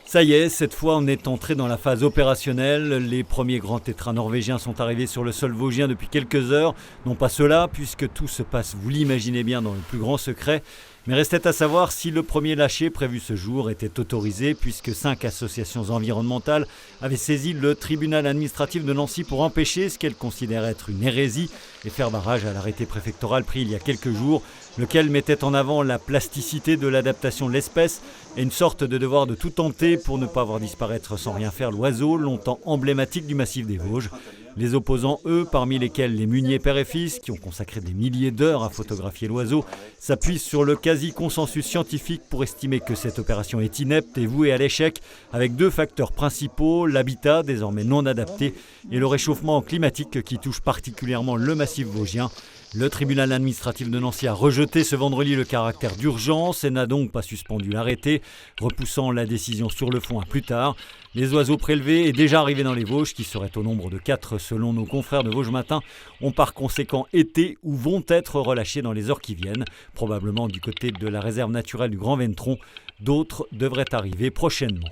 Ça y est, cette fois on est entré dans la phase opérationnelle. Les premiers grands tétras norvégiens sont arrivés sur le sol vosgien depuis quelques heures. Non pas cela, puisque tout se passe, vous l'imaginez bien, dans le plus grand secret. Mais restait à savoir si le premier lâcher prévu ce jour était autorisé, puisque 5 associations environnementales avaient saisi le tribunal administratif de Nancy pour empêcher ce qu'elles considèrent être une hérésie et faire barrage à l'arrêté préfectoral pris il y a quelques jours, lequel mettait en avant la plasticité de l'adaptation de l'espèce et une sorte de devoir de tout tenter pour ne pas voir disparaître sans rien faire l'oiseau, longtemps emblématique du massif des Vosges. Les opposants, eux, parmi lesquels les Munier père et fils, qui ont consacré des milliers d'heures à photographier l'oiseau, s'appuient sur le quasi-consensus scientifique pour estimer que cette opération est inepte et vouée à l'échec, avec 2 facteurs principaux, l'habitat désormais non adapté et le réchauffement climatique qui touche particulièrement le massif vosgien. Le tribunal administratif de Nancy a rejeté ce vendredi le caractère d'urgence et n'a donc pas suspendu l'arrêté, repoussant la décision sur le fond à plus tard. Les oiseaux prélevés et déjà arrivés dans les Vosges, qui seraient au nombre de 4 selon nos confrères de Vosges Matin, ont par conséquent été ou vont être relâchés dans les heures qui viennent, probablement du côté de la réserve naturelle du Grand Ventron. D'autres devraient arriver prochainement.